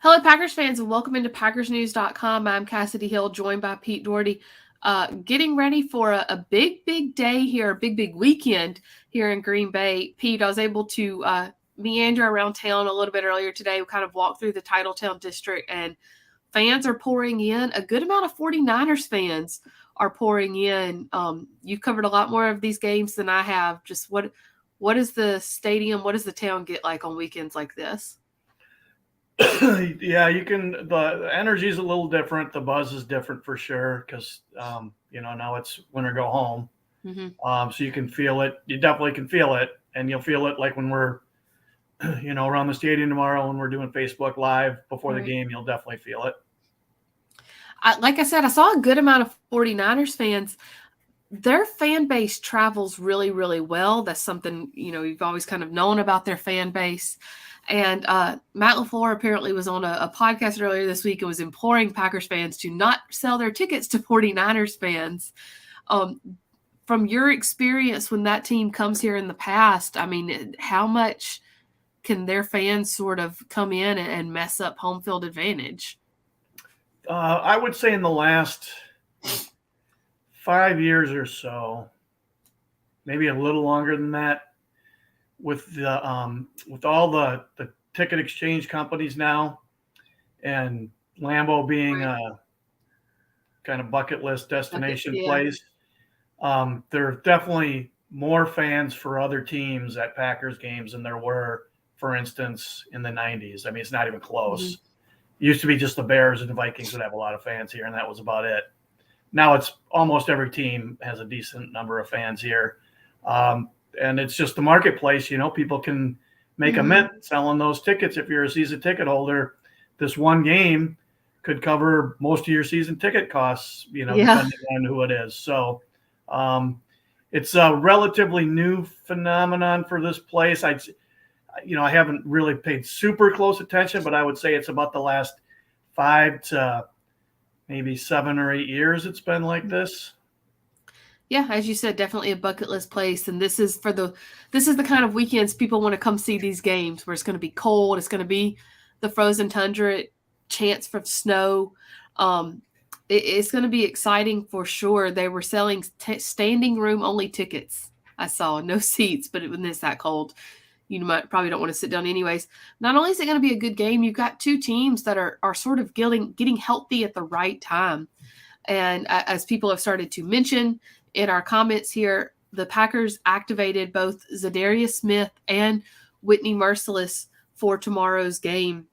Hello, Packers fans, and welcome into PackersNews.com. I'm Cassidy Hill, joined by Pete Doherty. Getting ready for a big day here, a big weekend here in Green Bay. Pete, I was able to meander around town a little bit earlier today. We kind of walked through the Titletown district, and fans are pouring in. A good amount of 49ers fans are pouring in. You've covered a lot more of these games than I have. Just what is the stadium, what does the town get like on weekends like this? Yeah, the energy is a little different. The buzz is different for sure because, now it's win or go home. Mm-hmm. So you can feel it. You definitely can feel it. And you'll feel it like when we're, around the stadium tomorrow when we're doing Facebook Live before the game, you'll definitely feel it. Like I said, I saw a good amount of 49ers fans. Their fan base travels really well. That's something, you've always kind of known about their fan base. And Matt LaFleur apparently was on a podcast earlier this week and was imploring Packers fans to not sell their tickets to 49ers fans. From your experience when that team comes here in the past, I mean, how much can their fans sort of come in and mess up home field advantage? I would say in the last 5 years or so, maybe a little longer than that, with all the ticket exchange companies now, and Lambeau being a kind of bucket list destination place, there are definitely more fans for other teams at Packers games than there were, for instance, in the 90s. I mean, it's not even close. Mm-hmm. It used to be just the Bears and the Vikings would have a lot of fans here, and that was about it. Now it's almost every team has a decent number of fans here. And it's just the marketplace, people can make a mint selling those tickets. If you're a season ticket holder, this one game could cover most of your season ticket costs, depending on who it is. So it's a relatively new phenomenon for this place. I haven't really paid super close attention, but I would say it's about the last 5 to maybe 7 or 8 years it's been like this. Yeah, as you said, definitely a bucket list place. And this is the kind of weekends people want to come see these games where it's going to be cold. It's going to be the frozen tundra, chance for snow. It's going to be exciting for sure. They were selling standing room only tickets. I saw no seats, but when it's that cold, you probably don't want to sit down anyways. Not only is it going to be a good game, you've got two teams that are sort of getting healthy at the right time. And as people have started to mention in our comments here, the Packers activated both Za'Darius Smith and Whitney Mercilus for tomorrow's game.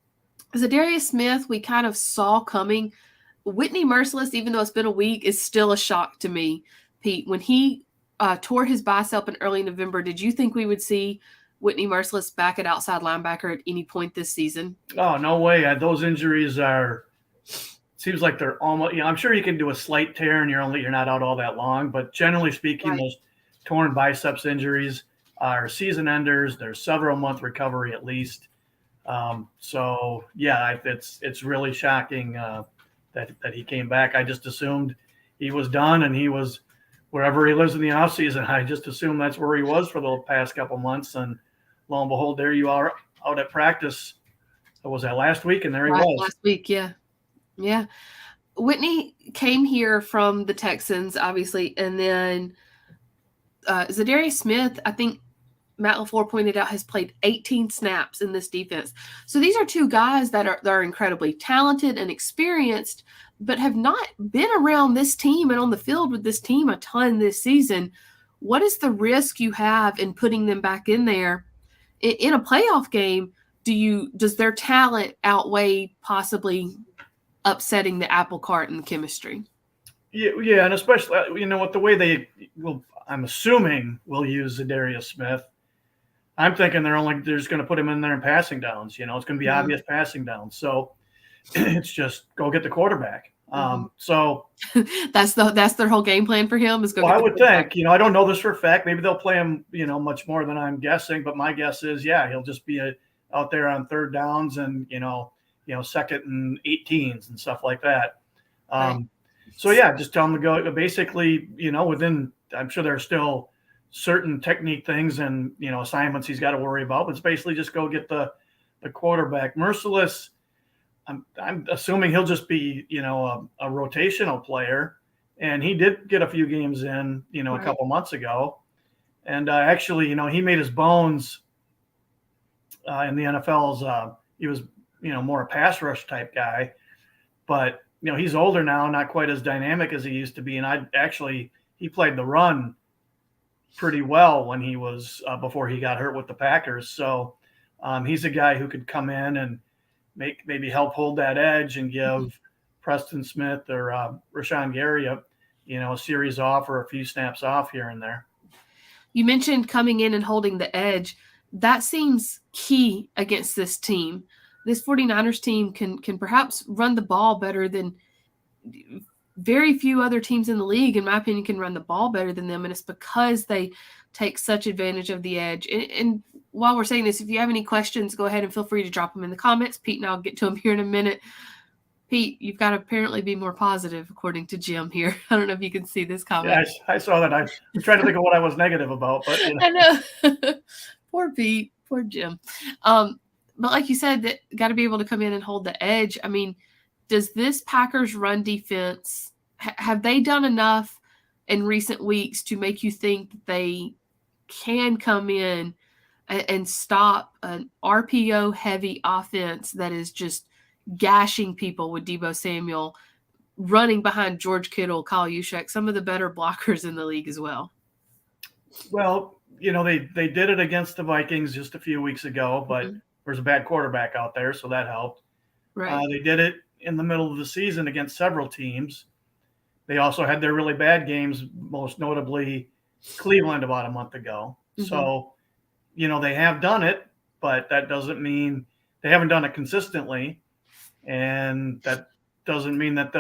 Za'Darius Smith, we kind of saw coming. Whitney Mercilus, even though it's been a week, is still a shock to me, Pete. When he tore his bicep in early November, did you think we would see Whitney Mercilus back at outside linebacker at any point this season? Oh, no way. Those injuries seems like they're almost, I'm sure you can do a slight tear and you're not out all that long, but generally speaking, those torn biceps injuries are season enders. There's several month recovery at least. So yeah, it's really shocking that he came back. I just assumed he was done and he was wherever he lives in the off season. I just assumed that's where he was for the past couple months, and lo and behold, there you are out at practice. Was that last week? And there he was. Last week, yeah. Yeah. Whitney came here from the Texans, obviously, and then Za'Darius Smith, I think Matt LaFleur pointed out, has played 18 snaps in this defense. So these are two guys that are incredibly talented and experienced, but have not been around this team and on the field with this team a ton this season. What is the risk you have in putting them back in there in a playoff game? Does their talent outweigh possibly upsetting the apple cart in the chemistry? Yeah, and especially with the way they will, I'm assuming will use Za'Darius Smith. I'm thinking they're just going to put him in there in passing downs. It's going to be obvious passing downs. So it's just go get the quarterback. So that's their whole game plan for him is go. Well, I would think. I don't know this for a fact. Maybe they'll play him, much more than I'm guessing. But my guess is, yeah, he'll just be out there on third downs and second and 18s and stuff like that. Right. So yeah, just tell him to go. Basically, within, I'm sure there's still certain technique things and assignments he's got to worry about. But it's basically just go get the quarterback. Mercilus, I'm assuming he'll just be, a rotational player. And he did get a few games in, a couple months ago. And actually, he made his bones in the NFL's. He was, more a pass rush type guy. But, he's older now, not quite as dynamic as he used to be. And he played the run pretty well when he was before he got hurt with the Packers. So he's a guy who could come in and maybe help hold that edge and give Preston Smith or Rashawn Gary a series off or a few snaps off here and there. You mentioned coming in and holding the edge. That seems key against this team. This 49ers team can perhaps run the ball better than very few other teams in the league, in my opinion, can run the ball better than them. And it's because they take such advantage of the edge. And while we're saying this, if you have any questions, go ahead and feel free to drop them in the comments. Pete and I'll get to them here in a minute. Pete, you've got to apparently be more positive, according to Jim here. I don't know if you can see this comment. Yeah, I saw that. I was trying to think of what I was negative about. But I know. Poor Pete. Poor Jim. But like you said, that got to be able to come in and hold the edge. I mean, does this Packers run defense, have they done enough in recent weeks to make you think that they can come in and stop an RPO-heavy offense that is just gashing people with Deebo Samuel, running behind George Kittle, Kyle Juszczyk, some of the better blockers in the league as well? Well, they did it against the Vikings just a few weeks ago, but there's a bad quarterback out there, so that helped. Right. They did it in the middle of the season against several teams. They also had their really bad games, most notably Cleveland about a month ago. So, they have done it, but that doesn't mean they haven't done it consistently. And that doesn't mean that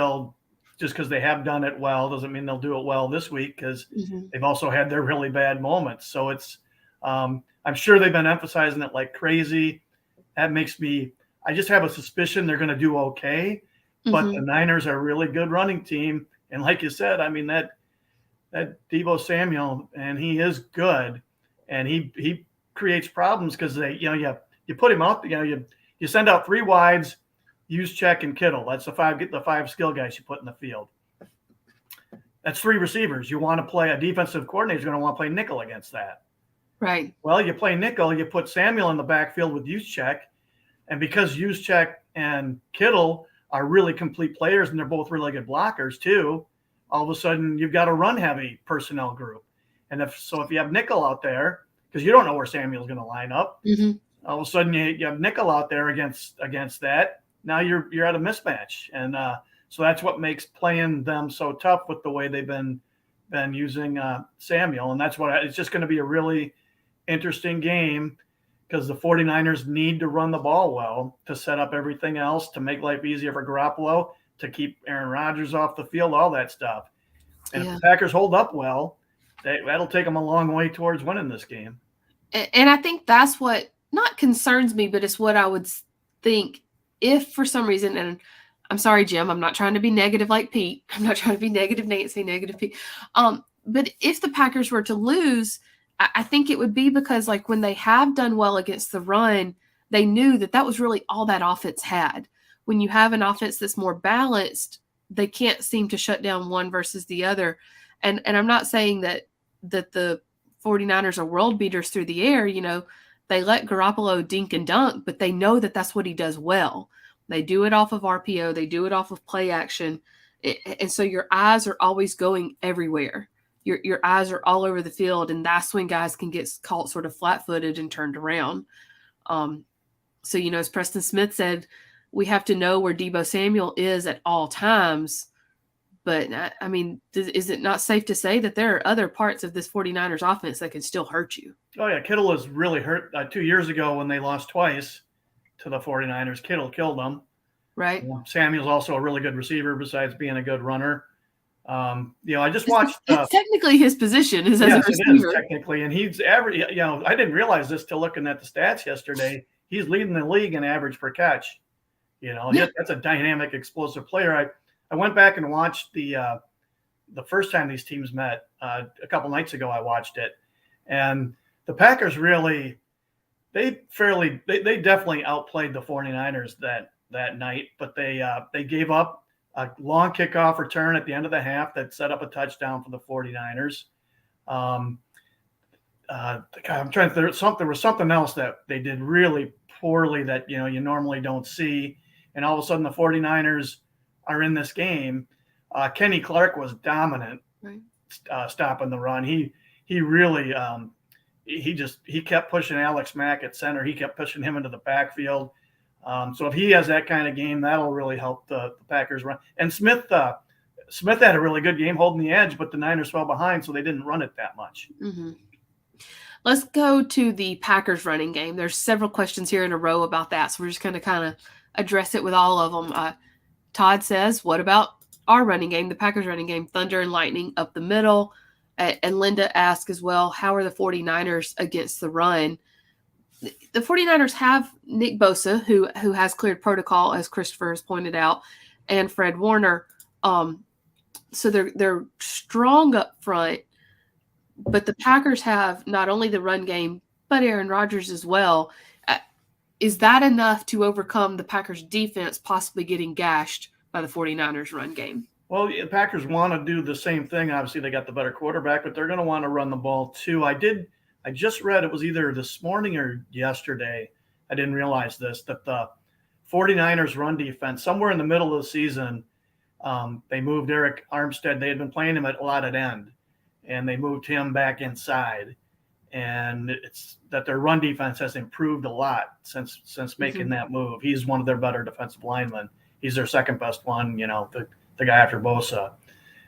just because they have done it well, doesn't mean they'll do it well this week, because they've also had their really bad moments. So it's, I'm sure they've been emphasizing it like crazy. That makes me, I just have a suspicion they're going to do okay. But the Niners are a really good running team. And like you said, I mean, that Deebo Samuel, and he is good, and he creates problems because you put him out, you send out three wides, Juszczyk and Kittle. That's the five skill guys you put in the field. That's three receivers. You want to play, a defensive coordinator is going to want to play nickel against that. Right. Well, you play nickel, you put Samuel in the backfield with Juszczyk, and because Juszczyk and Kittle are really complete players and they're both really good blockers too, all of a sudden you've got a run-heavy personnel group. And if you have nickel out there, because you don't know where Samuel's going to line up, all of a sudden you have nickel out there against that. Now you're at a mismatch, and so that's what makes playing them so tough with the way they've been using Samuel, and that's what it's just going to be a really interesting game, because the 49ers need to run the ball well to set up everything else, to make life easier for Garoppolo, to keep Aaron Rodgers off the field, all that stuff. And if the Packers hold up well, that'll take them a long way towards winning this game. And I think that's what not concerns me, but it's what I would think if for some reason, and I'm sorry, Jim, I'm not trying to be negative like Pete. I'm not trying to be negative Nancy, negative Pete. But if the Packers were to lose, I think it would be because, like, when they have done well against the run, they knew that was really all that offense had. When you have an offense that's more balanced, they can't seem to shut down one versus the other. And I'm not saying that the 49ers are world beaters through the air. They let Garoppolo dink and dunk, but they know that that's what he does well. They do it off of RPO. They do it off of play action. And so your eyes are always going everywhere. Your eyes are all over the field, and that's when guys can get caught sort of flat-footed and turned around. So, as Preston Smith said, we have to know where Deebo Samuel is at all times. But, I mean, is it not safe to say that there are other parts of this 49ers offense that can still hurt you? Oh, yeah. Kittle was really hurt 2 years ago when they lost twice to the 49ers. Kittle killed them. Right. Samuel's also a really good receiver besides being a good runner. I just watched. It's technically his position is as a receiver. It is technically, and he's average. I didn't realize this till looking at the stats yesterday. He's leading the league in average per catch. That's a dynamic, explosive player. I went back and watched the first time these teams met a couple nights ago. I watched it, and the Packers really, they definitely outplayed the 49ers that night, but they gave up a long kickoff return at the end of the half that set up a touchdown for the 49ers. I'm trying to think. There was something else that they did really poorly that you normally don't see, and all of a sudden the 49ers are in this game. Kenny Clark was dominant, right. Stopping the run. He really he kept pushing Alex Mack at center. He kept pushing him into the backfield. So if he has that kind of game, that'll really help the Packers run. And Smith had a really good game holding the edge, but the Niners fell behind, so they didn't run it that much. Mm-hmm. Let's go to the Packers running game. There's several questions here in a row about that, so we're just going to kind of address it with all of them. Todd says, what about our running game, the Packers running game, thunder and lightning up the middle? And Linda asks as well, how are the 49ers against the run? The 49ers have Nick Bosa, who has cleared protocol, as Christopher has pointed out, and Fred Warner. So they're strong up front, but the Packers have not only the run game, but Aaron Rodgers as well. Is that enough to overcome the Packers defense possibly getting gashed by the 49ers run game? Well, the Packers want to do the same thing. Obviously, they got the better quarterback, but they're going to want to run the ball too. I just read, it was either this morning or yesterday, I didn't realize this, that the 49ers run defense, somewhere in the middle of the season, they moved Arik Armstead. They had been playing him a lot at end, and they moved him back inside. And it's that their run defense has improved a lot since making that move. He's one of their better defensive linemen. He's their second best one, the guy after Bosa.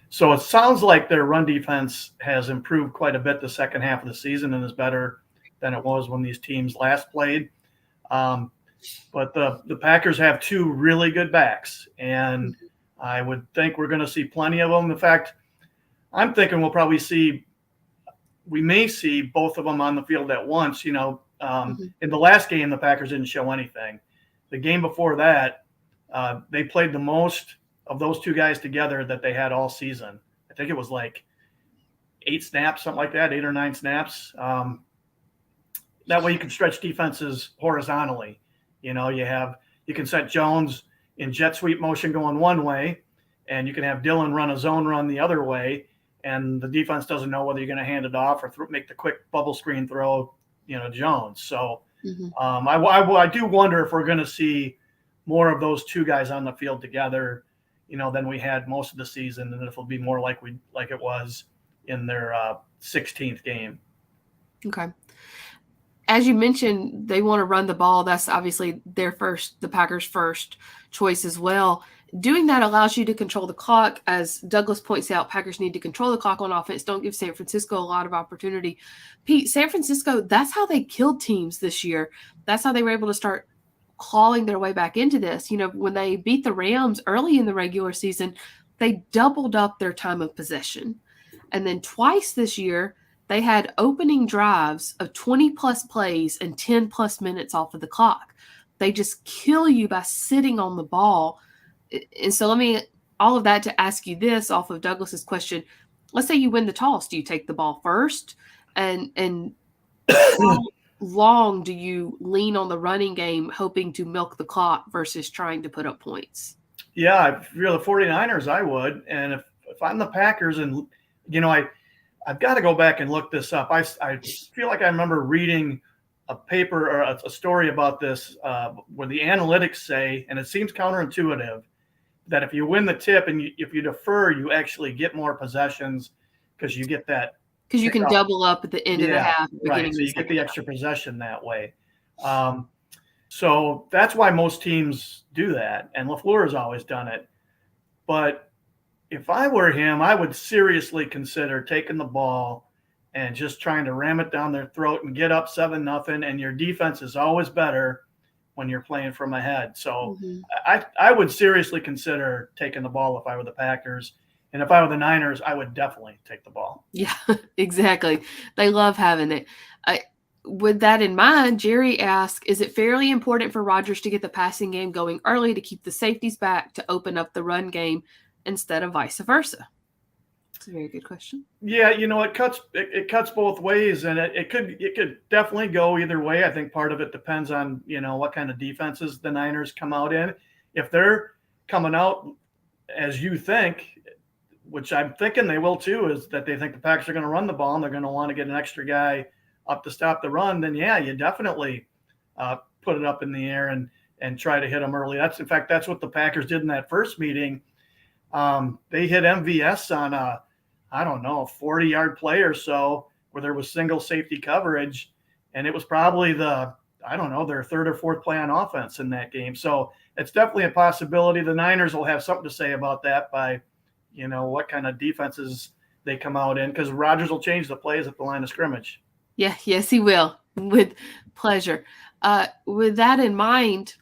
So it sounds like their run defense has improved quite a bit the second half of the season and is better than it was when these teams last played. But the Packers have two really good backs, and I would think we're going to see plenty of them. In fact, I'm thinking we may see both of them on the field at once. In the last game, the Packers didn't show anything. The game before that, they played the most of those two guys together that they had all season. I think it was like 8 snaps, something like that, 8 or 9 snaps. That way you can stretch defenses horizontally. You can set Jones in jet sweep motion going one way, and you can have Dillon run a zone run the other way, and the defense doesn't know whether you're going to hand it off or make the quick bubble screen throw, Jones. So I do wonder if we're going to see more of those two guys on the field together, than we had most of the season, and if it'll be more like it was in their 16th game. Okay. As you mentioned, they want to run the ball. That's obviously the Packers' first choice as well. Doing that allows you to control the clock. As Douglas points out, Packers need to control the clock on offense. Don't give San Francisco a lot of opportunity. Pete, San Francisco, that's how they killed teams this year. That's how they were able to start clawing their way back into this. When they beat the Rams early in the regular season, they doubled up their time of possession. And then twice this year, they had opening drives of 20-plus plays and 10-plus minutes off of the clock. They just kill you by sitting on the ball. And so all of that to ask you this off of Douglas's question. Let's say you win the toss. Do you take the ball first? And how long do you lean on the running game, hoping to milk the clock versus trying to put up points? Yeah, if you're the 49ers, I would. And if I'm the Packers, and, I've got to go back and look this up. I feel like I remember reading a paper or a story about this where the analytics say, and it seems counterintuitive, that if you win the tip and if you defer, you actually get more possessions because you get that. Because you can double up at the end of the half. Right. So you get the extra possession that way. So that's why most teams do that. And LaFleur has always done it. But if I were him, I would seriously consider taking the ball and just trying to ram it down their throat and get up 7-0. And your defense is always better when you're playing from ahead. So I would seriously consider taking the ball if I were the Packers. And if I were the Niners, I would definitely take the ball. Yeah, exactly. They love having it. With that in mind, Jerry asks, is it fairly important for Rodgers to get the passing game going early to keep the safeties back to open up the run game instead of vice versa? It's a very good question. Yeah, it cuts both ways, and it could definitely go either way. I think part of it depends on what kind of defenses the Niners come out in. if they're coming out as you think, which I'm thinking they will too, is that they think the Packers are going to run the ball and they're going to want to get an extra guy up to stop the run, then yeah, you definitely put it up in the air and try to hit them early. In fact, that's what the Packers did in that first meeting. They hit MVS on a 40-yard play or so where there was single safety coverage, and it was probably their third or fourth play on offense in that game. So it's definitely a possibility. The Niners will have something to say about that by, what kind of defenses they come out in, because Rodgers will change the plays at the line of scrimmage. Yeah, yes, he will, with pleasure. With that in mind,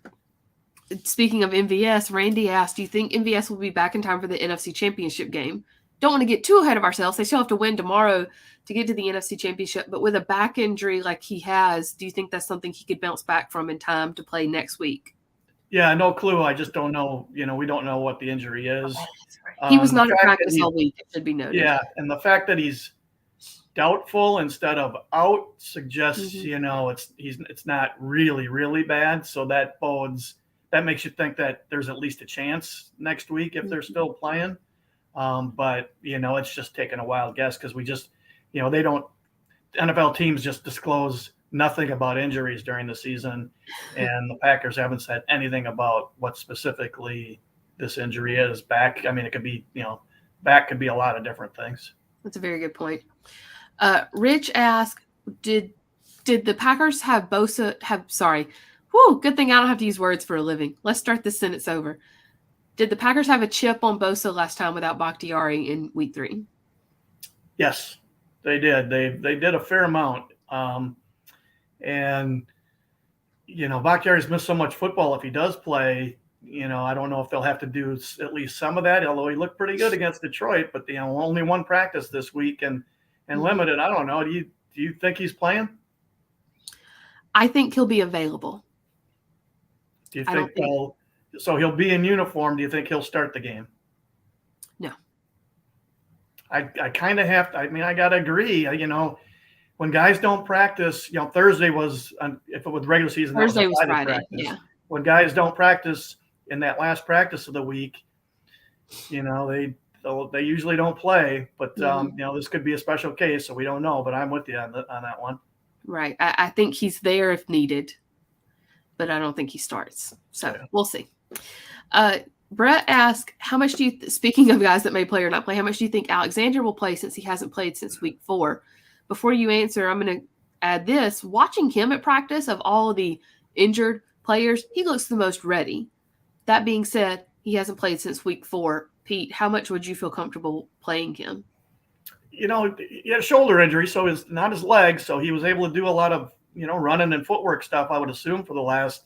speaking of MVS, Randy asked, do you think MVS will be back in time for the NFC Championship game? Don't want to get too ahead of ourselves. They still have to win tomorrow to get to the NFC Championship, but with a back injury like he has, do you think that's something he could bounce back from in time to play next week? Yeah, no clue. I just don't know. We don't know what the injury is. He was not in practice all week, it should be noted. Yeah, and the fact that he's doubtful instead of out suggests, it's not really, really bad. So that makes you think that there's at least a chance next week if they're still playing. But it's just taking a wild guess because we just, NFL teams just disclose nothing about injuries during the season, and the Packers haven't said anything about what specifically this injury is. Back, it could be, back could be a lot of different things. That's a very good point. Rich asked, did the Packers have Bosa good thing I don't have to use words for a living. Let's start this sentence over. Did the Packers have a chip on Bosa last time without Bakhtiari in week 3? Yes, they did. They did a fair amount. And Bakhtiari's missed so much football. If he does play, I don't know if they'll have to do at least some of that, although he looked pretty good against Detroit, but only one practice this week and limited. I don't know. Do you think he's playing? I think he'll be available. Do you think so he'll be in uniform? Do you think he'll start the game? No. I kind of have to. I got to agree. When guys don't practice, Thursday was, if it was regular season, Thursday was Friday. Yeah. When guys don't practice in that last practice of the week, they usually don't play. But this could be a special case, so we don't know. But I'm with you on that one. Right. I think he's there if needed, but I don't think he starts. So We'll see. Brett asked, how much do you, speaking of guys that may play or not play, how much do you think Alexander will play since he hasn't played since week 4? Before you answer, I'm going to add this. Watching him at practice of all of the injured players, he looks the most ready. That being said, he hasn't played since week 4. Pete, how much would you feel comfortable playing him? He had a shoulder injury, so it's not his legs. So he was able to do a lot of, running and footwork stuff, I would assume, for the last,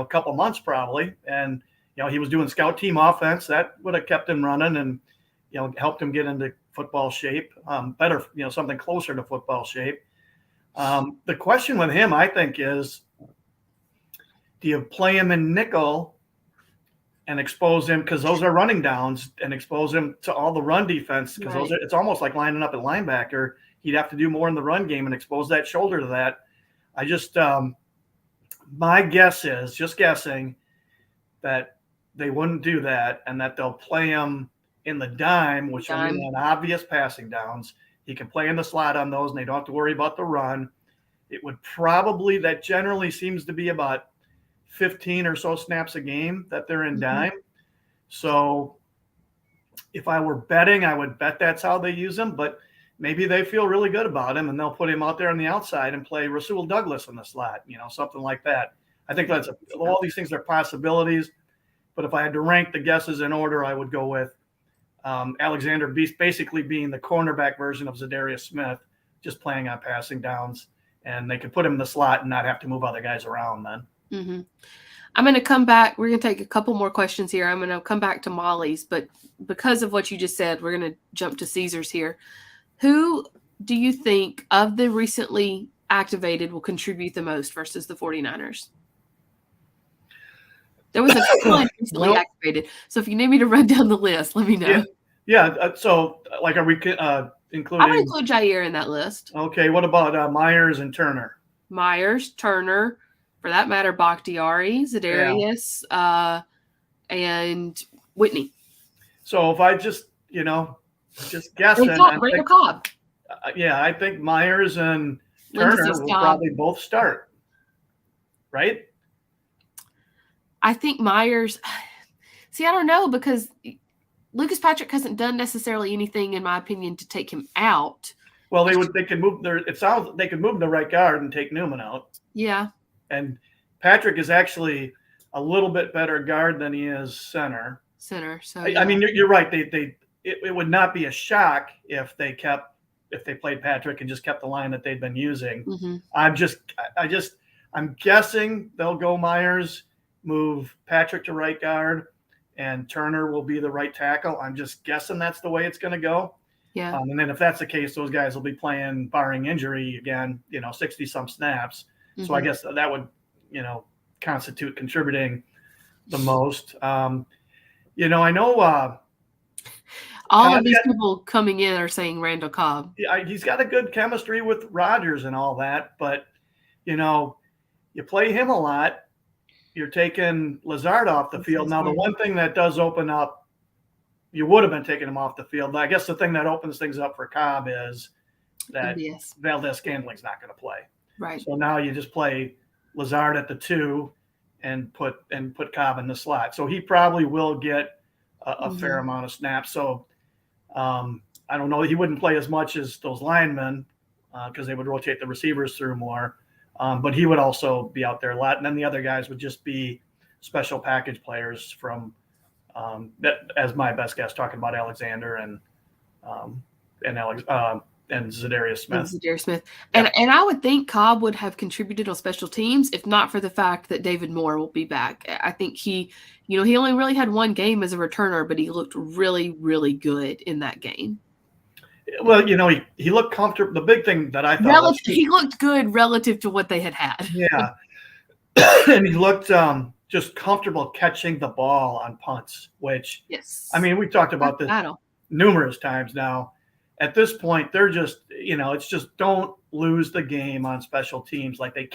couple months probably. And, he was doing scout team offense. That would have kept him running and, helped him get into football shape, better, something closer to football shape. The question with him, I think, is, do you play him in nickel and expose him, because those are running downs, and expose him to all the run defense, because it's almost like lining up at linebacker. He'd have to do more in the run game and expose that shoulder to that. I just my guess is, just guessing, that they wouldn't do that, and that they'll play him in the dime, which will be on obvious passing downs. He can play in the slot on those, and they don't have to worry about the run. It would probably, that generally seems to be about 15 or so snaps a game that they're in dime. So if I were betting, I would bet that's how they use him, but maybe they feel really good about him and they'll put him out there on the outside and play Rasul Douglas in the slot, something like that. I think all these things are possibilities, but if I had to rank the guesses in order, I would go with Alexander basically being the cornerback version of Zadarius Smith, just playing on passing downs, and they could put him in the slot and not have to move other guys around then. Mm-hmm. I'm going to come back. We're going to take a couple more questions here. I'm going to come back to Molly's, but because of what you just said, we're going to jump to Caesar's here. Who do you think of the recently activated will contribute the most versus the 49ers? There was a couple recently activated. So if you need me to run down the list, let me know. Yeah. So like, are we including? I'm going to include Jair in that list. Okay. What about Myers and Turner? Myers, Turner, for that matter, Bakhtiari, Zadarius. and Whitney. So if I just guessing, Randall Cobb. I think Myers and Lindsey Turner will Cobb. probably both start, right? I think Myers. See, I don't know, because Lucas Patrick hasn't done necessarily anything, in my opinion, to take him out. Well, they could move it sounds they could move the right guard and take Newman out. Yeah. And Patrick is actually a little bit better guard than he is center. So I mean, you're right. It would not be a shock if they played Patrick and just kept the line that they'd been using. Mm-hmm. I'm guessing they'll go Myers, move Patrick to right guard, and Turner will be the right tackle. I'm just guessing that's the way it's going to go. Yeah. And then if that's the case, those guys will be playing, barring injury, again, 60 some snaps. Mm-hmm. So I guess that would, constitute contributing the most. I know all of these people coming in are saying Randall Cobb. He's got a good chemistry with Rodgers and all that, but you play him a lot. You're taking Lazard off the field. Now, the one thing that does open up, you would have been taking him off the field. I guess the thing that opens things up for Cobb is that Valdez-Scantling's not going to play. Right. So now you just play Lazard at the 2 and put Cobb in the slot. So he probably will get a fair amount of snaps. So I don't know. He wouldn't play as much as those linemen because they would rotate the receivers through more. But he would also be out there a lot. And then the other guys would just be special package players from that, as my best guess, talking about Alexander and Zadarius Smith. And I would think Cobb would have contributed on special teams if not for the fact that David Moore will be back. I think he only really had one game as a returner, but he looked really, really good in that game. Well, he looked comfortable. The big thing that I thought he looked good relative to what they had. Yeah. And he looked just comfortable catching the ball on punts, which, yes, I mean, we talked about this numerous times now. At this point, they're just, it's just don't lose the game on special teams. Like they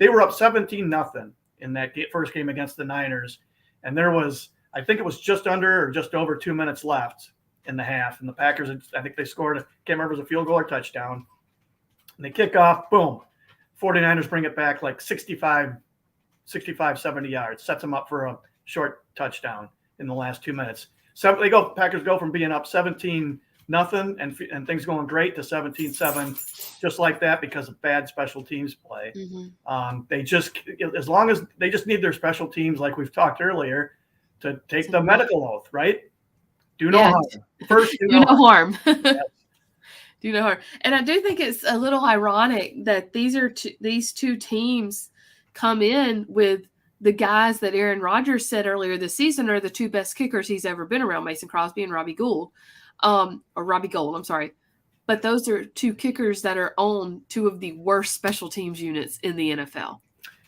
were up 17-0 in that first game against the Niners. And there was, I think it was just under or just over 2 minutes left in the half. And the Packers, I think they scored, can't remember if it was a field goal or touchdown. And they kick off, boom. 49ers bring it back like 65, 70 yards, sets them up for a short touchdown in the last 2 minutes. So Packers go from being up 17-0 and things going great to 17-7, just like that, because of bad special teams play. Mm-hmm. They just need their special teams, like we've talked earlier, to take the medical oath, right? Do no harm. First, do no harm. Yes. Do no harm. And I do think it's a little ironic that these two teams come in with the guys that Aaron Rodgers said earlier this season are the two best kickers he's ever been around, Mason Crosby and Robbie Gould. Or Robbie Gould, I'm sorry. But those are two kickers that are on two of the worst special teams units in the NFL.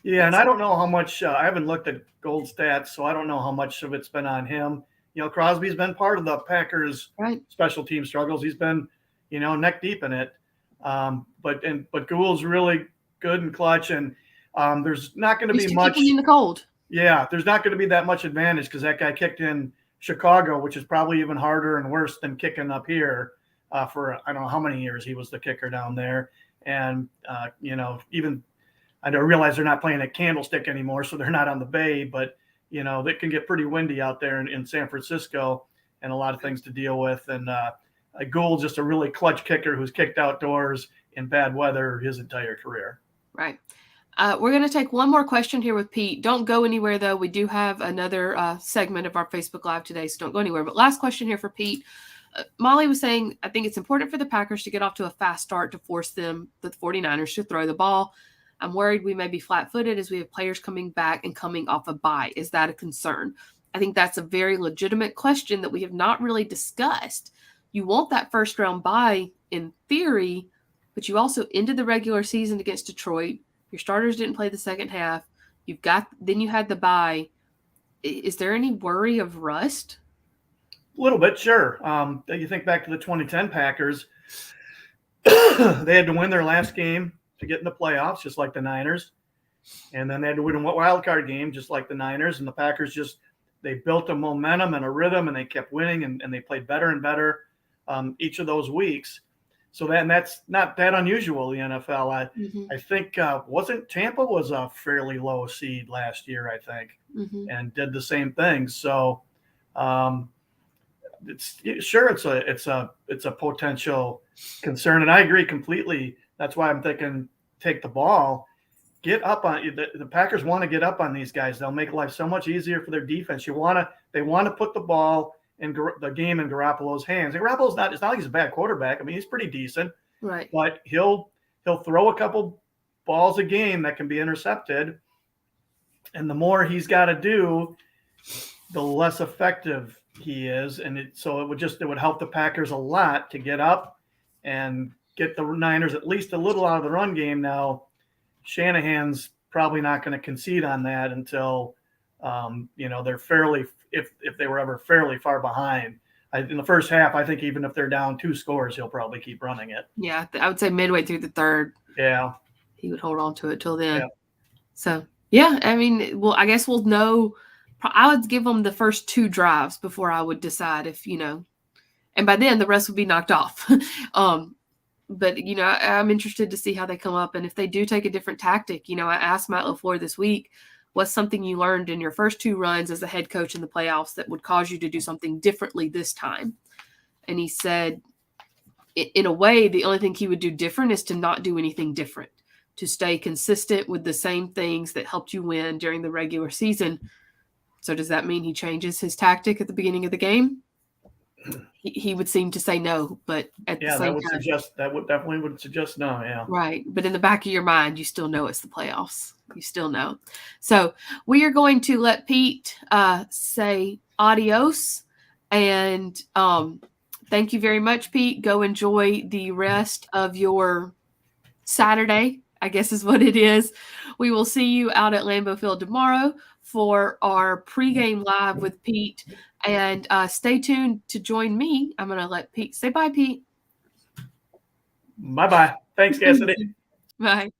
Yeah, and I don't know how much I haven't looked at Gould's stats, so I don't know how much of it's been on him. Crosby's been part of the Packers' special team struggles. He's been, neck deep in it. But Gould's really good and clutch, and there's not going to be much in the cold. Yeah, there's not going to be that much advantage because that guy kicked in Chicago, which is probably even harder and worse than kicking up here for I don't know how many years he was the kicker down there. And even I don't realize they're not playing at Candlestick anymore, so they're not on the Bay, but it can get pretty windy out there in San Francisco and a lot of things to deal with. And Gould's just a really clutch kicker who's kicked outdoors in bad weather his entire career. Right. We're going to take one more question here with Pete. Don't go anywhere, though. We do have another segment of our Facebook Live today, so don't go anywhere. But last question here for Pete. Molly was saying, I think it's important for the Packers to get off to a fast start to force the 49ers to throw the ball. I'm worried we may be flat-footed as we have players coming back and coming off a bye. Is that a concern? I think that's a very legitimate question that we have not really discussed. You want that first-round bye in theory, but you also ended the regular season against Detroit. Your starters didn't play the second half. Then you had the bye. Is there any worry of rust? A little bit, sure. You think back to the 2010 Packers. They had to win their last game to get in the playoffs, just like the Niners. And then they had to win a wild card game, just like the Niners. And the Packers they built a momentum and a rhythm, and they kept winning, and they played better and better each of those weeks. So that's not that unusual in the NFL. I think wasn't Tampa was a fairly low seed last year, I think, and did the same thing. So it's a potential concern, and I agree completely. That's why I'm thinking take the ball, get up on the Packers want to get up on these guys. They'll make life so much easier for their defense. They want to put the ball in the game in Garoppolo's hands. And Garoppolo's it's not like he's a bad quarterback. I mean, he's pretty decent, right? But he'll throw a couple balls a game that can be intercepted, and the more he's got to do, the less effective he is. And it would help the Packers a lot to get up and get the Niners at least a little out of the run game. Now, Shanahan's probably not going to concede on that until they're fairly, if they were ever fairly far behind. In the first half, I think even if they're down 2 scores, he'll probably keep running it. Yeah, I would say midway through the third. Yeah, he would hold on to it till then. Yeah. So yeah, I mean, well, I guess we'll know. I would give them the first 2 drives before I would decide if and by then the rest would be knocked off. But I'm interested to see how they come up, and if they do take a different tactic. I asked Matt LaFleur this week, what's something you learned in your first 2 runs as a head coach in the playoffs that would cause you to do something differently this time? And he said, in a way, the only thing he would do different is to not do anything different, to stay consistent with the same things that helped you win during the regular season. So does that mean he changes his tactic at the beginning of the game? He would seem to say no, but at the same time, that would definitely suggest no. Yeah, right. But in the back of your mind, you still know it's the playoffs. You still know. So we are going to let Pete say adios, and thank you very much, Pete. Go enjoy the rest of your Saturday, I guess is what it is. We will see you out at Lambeau Field tomorrow for our pregame live with Pete. And stay tuned to join me. I'm going to let Pete say bye, Pete. Bye-bye. Thanks, Cassidy. Bye.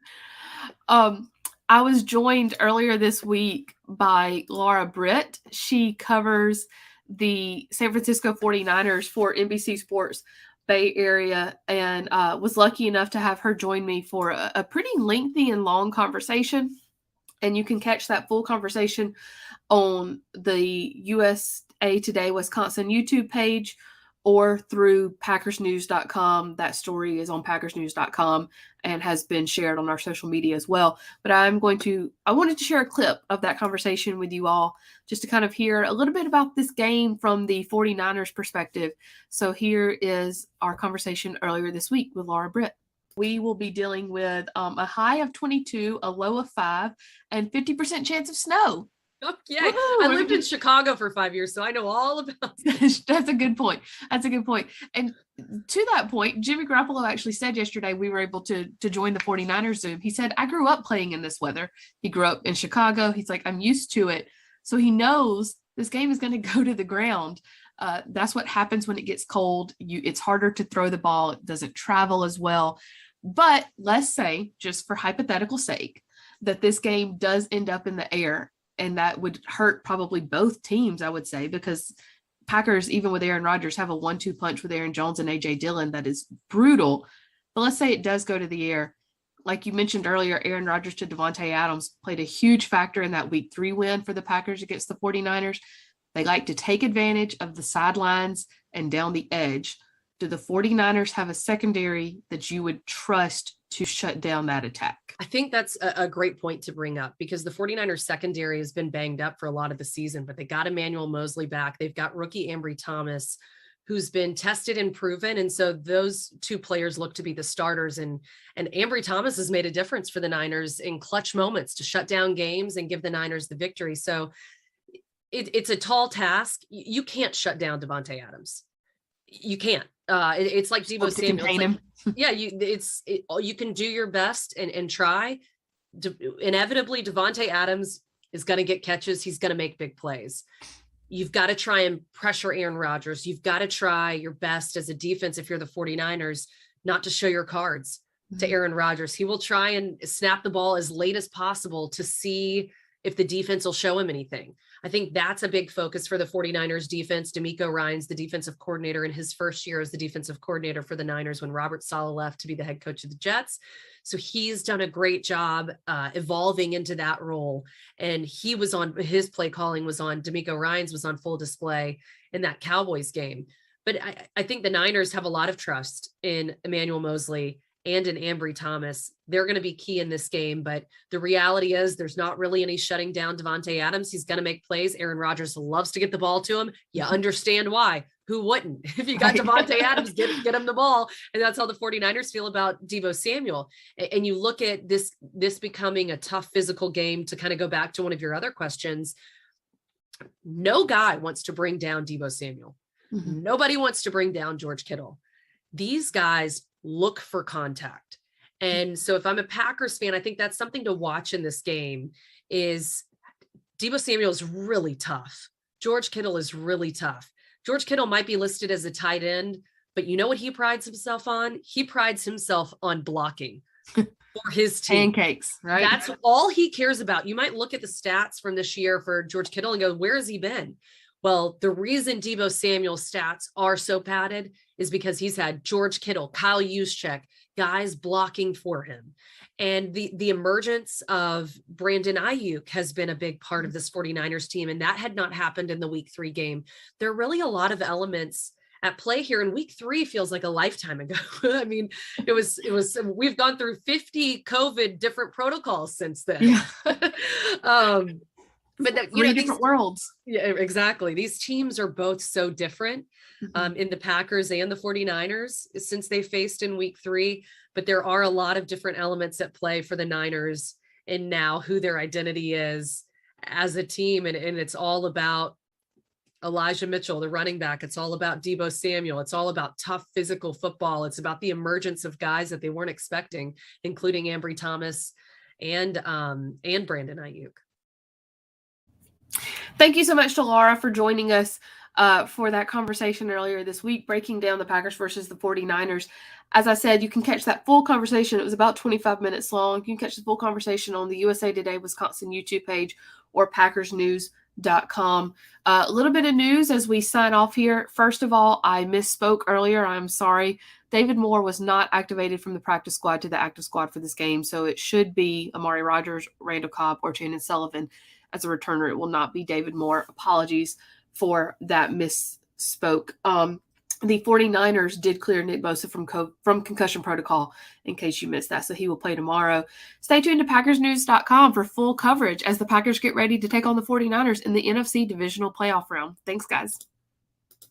I was joined earlier this week by Laura Britt. She covers the San Francisco 49ers for NBC Sports Bay Area, and was lucky enough to have her join me for a pretty lengthy and long conversation. And you can catch that full conversation on the USA Today Wisconsin YouTube page or through PackersNews.com. That story is on PackersNews.com and has been shared on our social media as well. But I wanted to share a clip of that conversation with you all just to kind of hear a little bit about this game from the 49ers perspective. So here is our conversation earlier this week with Laura Britt. We will be dealing with a high of 22, a low of 5, and 50% chance of snow. Oh, yeah. I lived in Chicago for 5 years, so I know all about it. That's a good point. And to that point, Jimmy Garoppolo actually said yesterday we were able to join the 49ers Zoom. He said, I grew up playing in this weather. He grew up in Chicago. He's like, I'm used to it. So he knows this game is going to go to the ground. That's what happens when it gets cold. It's harder to throw the ball. It doesn't travel as well. But let's say, just for hypothetical sake, that this game does end up in the air, and that would hurt probably both teams, I would say, because Packers, even with Aaron Rodgers, have a 1-2 punch with Aaron Jones and A.J. Dillon that is brutal. But let's say it does go to the air. Like you mentioned earlier, Aaron Rodgers to Davante Adams played a huge factor in that Week 3 win for the Packers against the 49ers. They like to take advantage of the sidelines and down the edge. Do the 49ers have a secondary that you would trust to shut down that attack? I think that's a great point to bring up, because the 49ers secondary has been banged up for a lot of the season, but they got Emmanuel Mosley back. They've got rookie Ambry Thomas, who's been tested and proven. And so those 2 players look to be the starters. And Ambry Thomas has made a difference for the Niners in clutch moments to shut down games and give the Niners the victory. So it's a tall task. You can't shut down Davante Adams. You can't. It's like Deebo Samuel. You can do your best and try. Inevitably, Davante Adams is going to get catches. He's going to make big plays. You've got to try and pressure Aaron Rodgers. You've got to try your best as a defense, if you're the 49ers, not to show your cards. to Aaron Rodgers. He will try and snap the ball as late as possible to see if the defense will show him anything. I think that's a big focus for the 49ers defense. DeMeco Ryans, the defensive coordinator in his first year as the defensive coordinator for the Niners when Robert Saleh left to be the head coach of the Jets. So he's done a great job evolving into that role. And he was on, his play calling was on, DeMeco Ryans was on full display in that Cowboys game. But I think the Niners have a lot of trust in Emmanuel Moseley and in Ambry Thomas. They're going to be key in this game, but the reality is there's not really any shutting down Davante Adams. He's going to make plays. Aaron Rodgers loves to get the ball to him. You understand why. Who wouldn't? If you got Davante Adams, get him the ball. And that's how the 49ers feel about Deebo Samuel. And you look at this becoming a tough physical game, to kind of go back to one of your other questions. No guy wants to bring down Deebo Samuel. Mm-hmm. Nobody wants to bring down George Kittle. These guys look for contact. And so if I'm a Packers fan, I think that's something to watch in this game. Is Deebo Samuel is really tough. George Kittle is really tough. George Kittle might be listed as a tight end, but you know what he prides himself on? He prides himself on blocking for his team. Pancakes, right? That's all he cares about. You might look at the stats from this year for George Kittle and go, where has he been? Well, the reason Deebo Samuel's stats are so padded is because he's had George Kittle, Kyle Juszczyk, guys blocking for him. And the emergence of Brandon Ayuk has been a big part of this 49ers team. And that had not happened in the week 3 game. There are really a lot of elements at play here, and week 3 feels like a lifetime ago. I mean, it was, we've gone through 50 COVID different protocols since then. Yeah. But different worlds. Yeah, exactly. These teams are both so different in the Packers and the 49ers since they faced in week 3. But there are a lot of different elements at play for the Niners and now who their identity is as a team. And it's all about Elijah Mitchell, the running back. It's all about Deebo Samuel. It's all about tough physical football. It's about the emergence of guys that they weren't expecting, including Ambry Thomas and Brandon Ayuk. Thank you so much to Laura for joining us for that conversation earlier this week, breaking down the Packers versus the 49ers. As I said, you can catch that full conversation. It was about 25 minutes long. You can catch the full conversation on the USA Today Wisconsin YouTube page or PackersNews.com. A little bit of news as we sign off here. First of all, I misspoke earlier. I'm sorry. David Moore was not activated from the practice squad to the active squad for this game, so it should be Amari Rodgers, Randall Cobb, or Chandon Sullivan as a returner. It will not be David Moore. Apologies for that misspoke. The 49ers did clear Nick Bosa from concussion protocol, in case you missed that, so he will play tomorrow. Stay tuned to PackersNews.com for full coverage as the Packers get ready to take on the 49ers in the NFC Divisional Playoff round. Thanks, guys.